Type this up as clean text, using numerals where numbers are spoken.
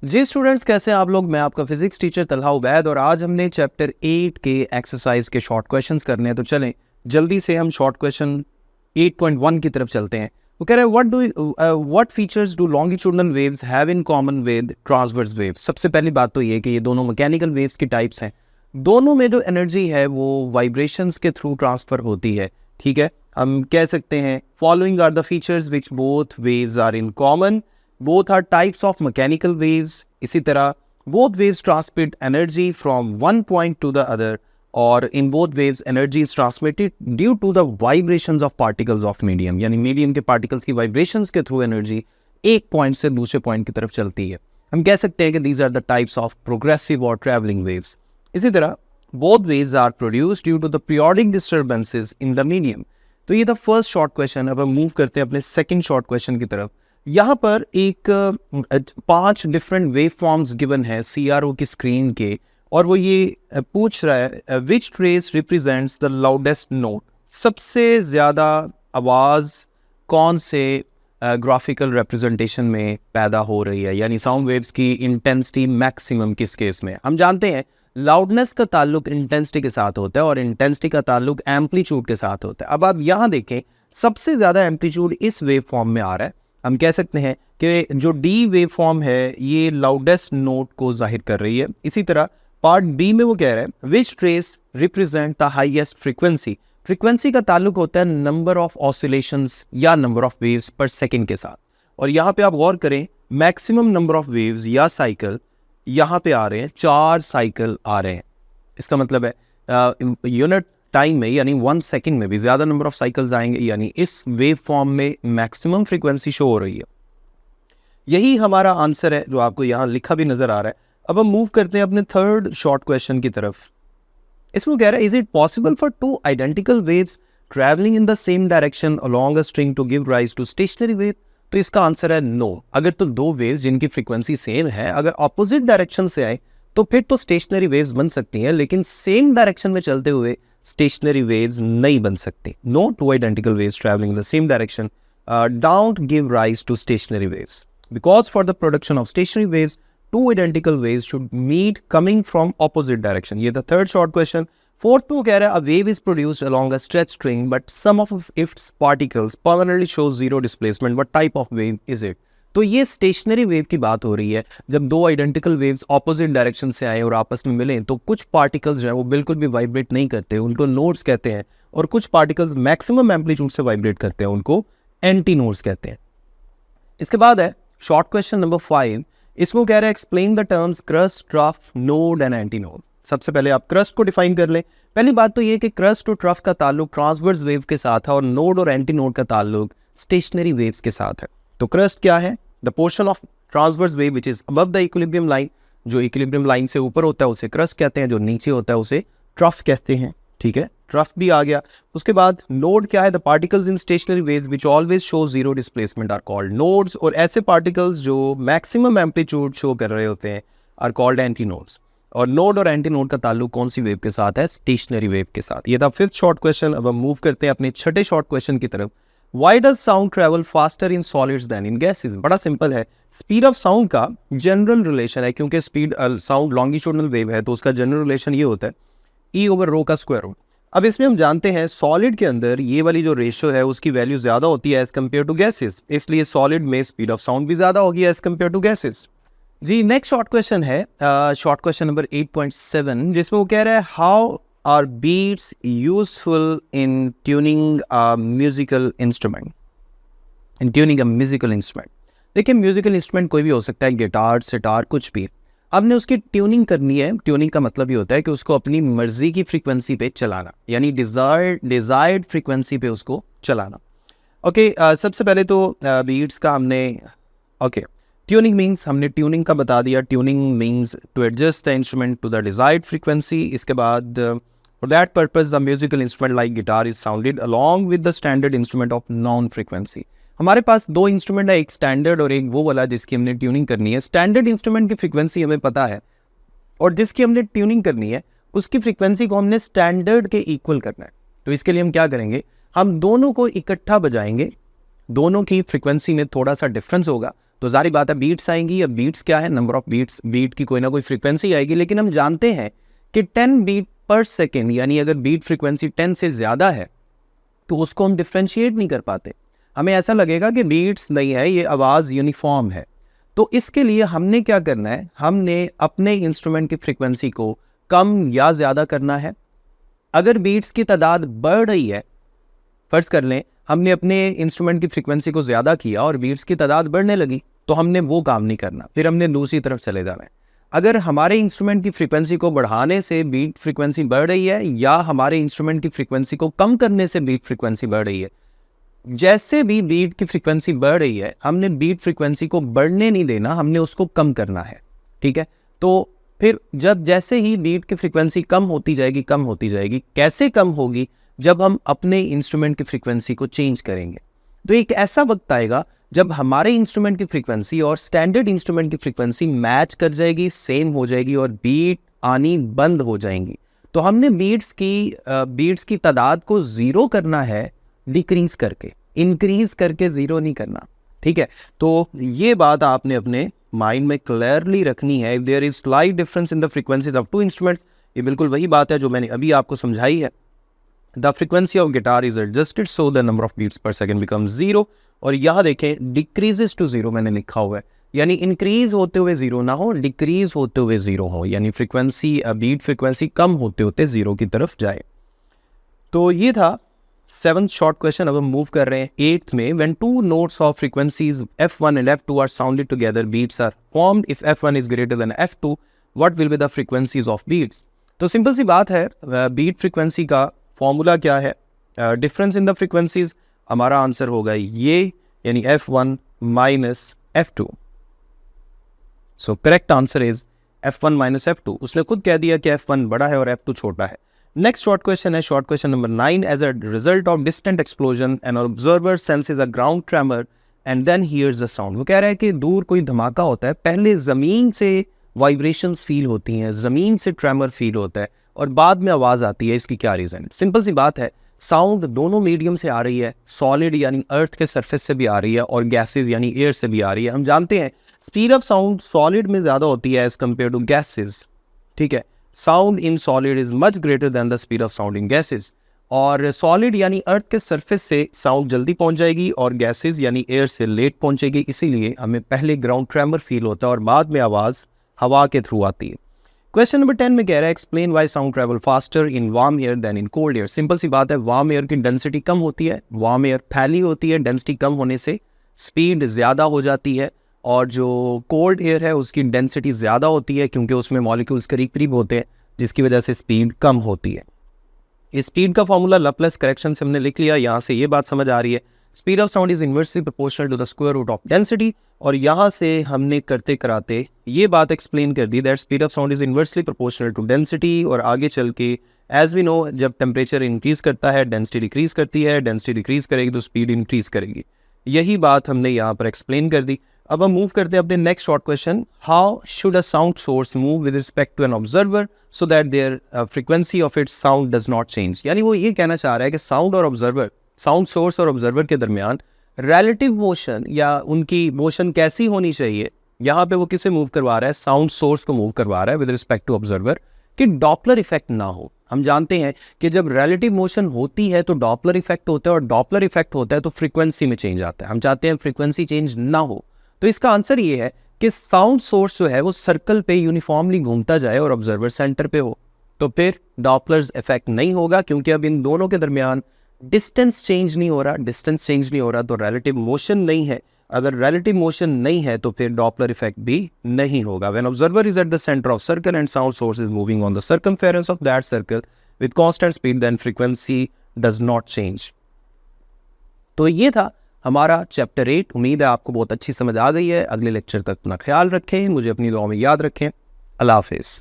जी students, कैसे हैं आप लोग। मैं आपका फिजिक्स टीचर तलहा उबैद और आज हमने चैप्टर 8 के एक्सरसाइज के शॉर्ट क्वेश्चंस करने हैं। तो चलें जल्दी से हम शॉर्ट क्वेश्चन 8.1 की तरफ चलते हैं। वो कह रहे हैं what features do longitudinal waves have in common with transverse waves. सबसे पहली बात तो ये कि ये दोनों मैकेनिकल वेव्स की टाइप्स हैं। दोनों में जो एनर्जी है वो वाइब्रेशंस के थ्रू ट्रांसफर होती है। ठीक है, हम कह सकते हैं following are the features which both waves are in common. Both are types of mechanical waves. इसी तरह both waves transmit energy from one point to the other, और in both waves energy is transmitted due to the vibrations of particles of medium, यानी medium के particles की vibrations के through energy एक point से दूसरे point की तरफ चलती है। हम कह सकते हैं कि these are the types of progressive or traveling waves. इसी तरह both waves are produced due to the periodic disturbances in the medium. तो ये था फर्स्ट शॉर्ट क्वेश्चन। अब हम मूव करते हैं अपने सेकंड शॉर्ट क्वेश्चन की तरफ। यहाँ पर एक 5 डिफरेंट वेव फॉर्म्स गिवन है CRO की स्क्रीन के, और वो ये पूछ रहा है which trace represents the loudest note. सबसे ज़्यादा आवाज़ कौन से ग्राफिकल रिप्रेजेंटेशन में पैदा हो रही है, यानी साउंड वेव्स की इंटेंसिटी मैक्सिमम किस केस में। हम जानते हैं लाउडनेस का ताल्लुक इंटेंसिटी के साथ होता है और इंटेंसिटी का ताल्लुक एम्पलीट्यूड के साथ होता है। अब आप यहाँ देखें सबसे ज़्यादा एम्पलीट्यूड इस वेव फॉर्म में आ रहा है। हम कह सकते हैं कि जो डी वेव फॉर्म है ये लाउडेस्ट नोट को जाहिर कर रही है। इसी तरह पार्ट बी में वो कह रहा है which trace represent the highest frequency. Frequency का ताल्लुक होता है नंबर ऑफ ऑसिलेशंस या number of waves per second के साथ, और यहाँ पे आप गौर करें मैक्सिमम नंबर ऑफ वेव्स या साइकिल यहाँ पे आ रहे हैं, 4 साइकिल आ रहे हैं। इसका मतलब है यूनिट टाइम में यानी 1 सेकंड में भी ज़्यादा नंबर ऑफ साइकिल्स आएंगे, यानी इस वेव फॉर्म में मैक्सिमम फ्रीक्वेंसी शो हो रही है। यही हमारा आंसर है जो आपको यहाँ लिखा भी नज़र आ रहा है। अब हम मूव करते हैं अपने थर्ड शॉर्ट क्वेश्चन की तरफ। इसमें कह रहा है is it possible for 2 identical waves travelling in the same direction along a string to give rise to stationary wave. तो इसका आंसर है नो। अगर तो 2 वेव्स जिनकी फ्रीक्वेंसी सेम है अगर ऑपोजिट डायरेक्शन से आए तो फिर तो स्टेशनरी वेव्स बन सकती हैं, लेकिन सेम डायरेक्शन में चलते हुए स्टेशनरी वेव्स नहीं बन सकती। No 2 identical waves travelling in the same direction don't give rise to stationary waves because for the production of stationary waves 2 identical waves should meet coming from opposite direction. ये the third short question. Fourth में कह रहा है a wave is produced along a stretched string but some of its particles permanently shows zero displacement. What type of wave is it? तो ये stationary wave की बात हो रही है। जब 2 आइडेंटिकल वेव्स ऑपोजिट डायरेक्शन से आए और आपस में मिलें तो कुछ पार्टिकल्स जो है वो बिल्कुल भी वाइब्रेट नहीं करते, उनको नोड्स कहते हैं, और कुछ पार्टिकल्स मैक्सिमम एम्पलीट्यूड से वाइब्रेट करते हैं, उनको एंटी नोड्स कहते हैं। इसके बाद है शॉर्ट क्वेश्चन नंबर 5। इसमें कह रहा है explain the terms crust, trough, node and anti node. सबसे पहले आप क्रस्ट को डिफाइन कर लें। पहली बात तो ये कि क्रस्ट और ट्रफ का ताल्लुक ट्रांसवर्स वेव के साथ है और नोड और एंटी नोड का ताल्लुक स्टेशनरी वेव्स के साथ है। तो क्रस्ट क्या है? The portion of transverse wave which is above the equilibrium line. जो इक्विलिब्रियम लाइन से ऊपर होता है उसे क्रस्ट कहते हैं, जो नीचे होता है उसे ट्रफ कहते हैं। ठीक है, ट्रफ भी आ गया। उसके बाद नोड क्या है? The particles in stationary waves which always show zero displacement are called nodes, और ऐसे पार्टिकल्स जो मैक्सिमम एम्पलीट्यूड शो कर रहे होते हैं आर कॉल्ड एंटी नोड्स। और नोड और एंटी नोड का ताल्लुक कौन सी वेव के साथ है? स्टेशनरी वेव के साथ। ये था 5th शॉर्ट क्वेश्चन। अब हम मूव करते हैं अपने छठे शॉर्ट क्वेश्चन की तरफ। Why does sound travel faster in solids than in gases? बड़ा सिंपल है। स्पीड ऑफ साउंड का जनरल रिलेशन है, क्योंकि स्पीड साउंड लॉन्गिट्यूडनल वेव है तो उसका जनरल रिलेशन ये होता है E/ρ का स्क्वायर रूट। अब इसमें हम जानते हैं सॉलिड के अंदर ये वाली जो रेशियो है उसकी वैल्यू ज़्यादा होती है एज कम्पेयर टू गैसेस, इसलिए सॉलिड में स्पीड ऑफ साउंड भी ज़्यादा होगी एज कम्पेयर टू गैसेस। जी नेक्स्ट शॉर्ट क्वेश्चन है शॉर्ट क्वेश्चन नंबर 8.7, जिसमें वो कह रहा है how are beats useful in tuning a musical instrument. In tuning a musical instrument, देखिए म्यूजिकल इंस्ट्रूमेंट कोई भी हो सकता है, गिटार, सितार, कुछ भी। आपने उसकी ट्यूनिंग करनी है। ट्यूनिंग का मतलब ये होता है कि उसको अपनी मर्जी की फ्रीक्वेंसी पे चलाना, यानी डिजायर्ड फ्रीक्वेंसी पे उसको चलाना। ओके, सबसे पहले तो बीट्स का हमने ट्यूनिंग मीन्स हमने ट्यूनिंग का बता दिया। Tuning means to adjust the instrument to the desired frequency. इसके बाद for that purpose the musical instrument like guitar is sounded along with the standard instrument of known frequency. हमारे पास 2 instrument है, एक स्टैंडर्ड और एक वो वाला जिसकी हमने ट्यूनिंग करनी है। स्टैंडर्ड इंस्ट्रूमेंट की फ्रीक्वेंसी हमें पता है और जिसकी हमने ट्यूनिंग करनी है उसकी फ्रीक्वेंसी को हमने स्टैंडर्ड के इक्वल करना है। तो इसके लिए हम क्या करेंगे, हम दोनों को इकट्ठा बजाएंगे, दोनों की फ्रीक्वेंसी में थोड़ा सा डिफरेंस होगा, तो जारी बात है बीट्स आएंगी। अब बीट्स क्या है, नंबर ऑफ बीट्स, बीट की कोई ना कोई फ्रीक्वेंसी आएगी। लेकिन हम जानते हैं कि 10 बीट पर सेकेंड, यानी अगर बीट फ्रीक्वेंसी 10 से ज़्यादा है तो उसको हम डिफ्रेंशिएट नहीं कर पाते। हमें ऐसा लगेगा कि बीट्स नहीं है, ये आवाज़ यूनिफॉर्म है। तो इसके लिए हमने क्या करना है, हमने अपने इंस्ट्रूमेंट की फ्रीक्वेंसी को कम या ज़्यादा करना है। अगर बीट्स की तादाद बढ़ रही है, फ़र्ज़ कर लें हमने अपने इंस्ट्रूमेंट की फ्रीक्वेंसी को ज़्यादा किया और बीट्स की तादाद बढ़ने लगी, तो हमने वो काम नहीं करना, फिर हमने दूसरी तरफ चले जाना है। अगर हमारे इंस्ट्रूमेंट की फ्रीक्वेंसी को बढ़ाने से बीट फ्रीक्वेंसी बढ़ रही है या हमारे इंस्ट्रूमेंट की फ्रीक्वेंसी को कम करने से बीट फ्रीक्वेंसी बढ़ रही है, जैसे भी बीट की फ्रीक्वेंसी बढ़ रही है हमने बीट फ्रीक्वेंसी को बढ़ने नहीं देना, हमने उसको कम करना है। ठीक है, तो फिर जब जैसे ही बीट की फ्रीक्वेंसी कम होती जाएगी, कैसे कम होगी, जब हम अपने इंस्ट्रूमेंट की फ्रीक्वेंसी को चेंज करेंगे। तो एक ऐसा वक्त आएगा जब हमारे इंस्ट्रूमेंट की फ्रीक्वेंसी और स्टैंडर्ड इंस्ट्रूमेंट की फ्रीक्वेंसी मैच कर जाएगी, सेम हो जाएगी और बीट आनी बंद हो जाएंगी। तो हमने बीट्स की तादाद को ज़ीरो करना है, डिक्रीज करके, इंक्रीज करके ज़ीरो नहीं करना। ठीक है, तो ये बात आपने अपने माइंड में क्लियरली रखनी है। If there is slight difference in the frequencies of two instruments, ये बिल्कुल वही बात है जो मैंने अभी आपको समझाई है। The frequency of guitar is adjusted so the number of beats per second become zero. और यहाँ देखें डिक्रीजेस टू जीरो मैंने लिखा हुआ है, यानी इंक्रीज होते हुए जीरो ना हो, डिक्रीज होते हुए जीरो हो, यानी फ्रीक्वेंसी बीट फ्रीक्वेंसी कम होते होते जीरो की तरफ जाए। तो ये था 7th शॉर्ट क्वेश्चन। अब हम मूव कर रहे हैं 8th में। When two notes of frequencies F1 and F2 are sounded together, beats are formed. If F1 is greater than F2, what will be the frequencies of beats. तो simple सी बात है, बीट फ्रीक्वेंसी का formula क्या है, difference in the frequencies. हमारा answer होगा ये, यानी F1 minus F2। So correct answer is F1 minus F2। उसने खुद कह दिया कि F1 बड़ा है और F2 छोटा है। नेक्स्ट शॉर्ट क्वेश्चन है short question number 9। As a result of distant explosion an observer senses a ground tremor and then hears the sound. वो कह रहा है कि दूर कोई धमाका होता है, पहले ज़मीन से वाइब्रेशंस फील होती हैं, ज़मीन से ट्रेमर फील होता है और बाद में आवाज़ आती है। इसकी क्या रीज़न है? सिंपल सी बात है, साउंड दोनों मीडियम से आ रही है, सॉलिड यानी अर्थ के सरफेस से भी आ रही है और गैसेज यानी एयर से भी आ रही है। हम जानते हैं स्पीड ऑफ साउंड सॉलिड में ज़्यादा होती है एज कम्पेयर टू गैसेज। ठीक है, sound in solid is much greater than the speed of sound in gases. और सॉलिड यानी अर्थ के सरफेस से साउंड जल्दी पहुंच जाएगी और गैसेज यानी एयर से लेट पहुंचेगी। इसीलिए हमें पहले ग्राउंड ट्रेमर फील होता है और बाद में आवाज़ हवा के थ्रू आती है। क्वेश्चन नंबर 10 में कह रहा है explain why sound travel faster in warm air than in cold air. Simple सी बात है, वार्म एयर की डेंसिटी कम होती है, वार्म एयर फैली होती है, डेंसिटी कम होने से स्पीड ज़्यादा हो जाती है। और जो कोल्ड एयर है उसकी डेंसिटी ज़्यादा होती है क्योंकि उसमें मॉलिक्यूल्स करीब करीब होते हैं, जिसकी वजह से स्पीड कम होती है। इस स्पीड का फॉर्मूला लैप्लेस करेक्शन से हमने लिख लिया, यहाँ से ये बात समझ आ रही है speed of sound is inversely proportional to the square root of density. और यहाँ से हमने करते कराते ये बात एक्सप्लेन कर दी that speed of sound is inversely proportional to density. और आगे चल के एज वी नो, जब टेम्परेचर इंक्रीज करता है डेंसिटी डिक्रीज करती है, डेंसिटी डिक्रीज करेगी तो स्पीड इंक्रीज करेगी। यही बात हमने यहाँ पर एक्सप्लेन कर दी। अब हम मूव करते हैं अपने next short question. How should a sound source move with respect to an observer so that their frequency of its sound does not change. यानी वो ये कहना चाह रहा है कि साउंड और ऑब्जर्वर, साउंड सोर्स और ऑब्जर्वर के दरमियान रिलेटिव मोशन या उनकी मोशन कैसी होनी चाहिए। यहाँ पे वो किसे मूव करवा रहा है, साउंड सोर्स को मूव करवा रहा है विद रिस्पेक्ट टू ऑब्जर्वर, कि डॉपलर इफेक्ट ना हो। हम जानते हैं कि जब रिलेटिव मोशन होती है तो डॉपलर इफेक्ट होता है और डॉपलर इफेक्ट होता है तो फ्रीक्वेंसी में चेंज आता है। हम चाहते हैं फ्रीक्वेंसी चेंज ना हो। तो इसका आंसर ये है कि साउंड सोर्स जो है वो सर्कल पे यूनिफॉर्मली घूमता जाए और ऑब्जर्वर सेंटर पे हो, तो फिर डॉपलर्स इफेक्ट नहीं होगा क्योंकि अब इन दोनों के दरमियान डिस्टेंस चेंज नहीं हो रहा। डिस्टेंस चेंज नहीं हो रहा तो रिलेटिव मोशन नहीं है। अगर रिलेटिव मोशन नहीं है तो फिर डॉपलर इफेक्ट भी नहीं होगा। When observer is at the centre of circle and sound source is moving on the circumference of that circle with constant speed, then frequency does not change. तो ये था हमारा चैप्टर 8। उम्मीद है आपको बहुत अच्छी समझ आ गई है। अगले लेक्चर तक अपना ख्याल रखें, मुझे अपनी दुआ में याद रखें। अल्लाह हाफिज़।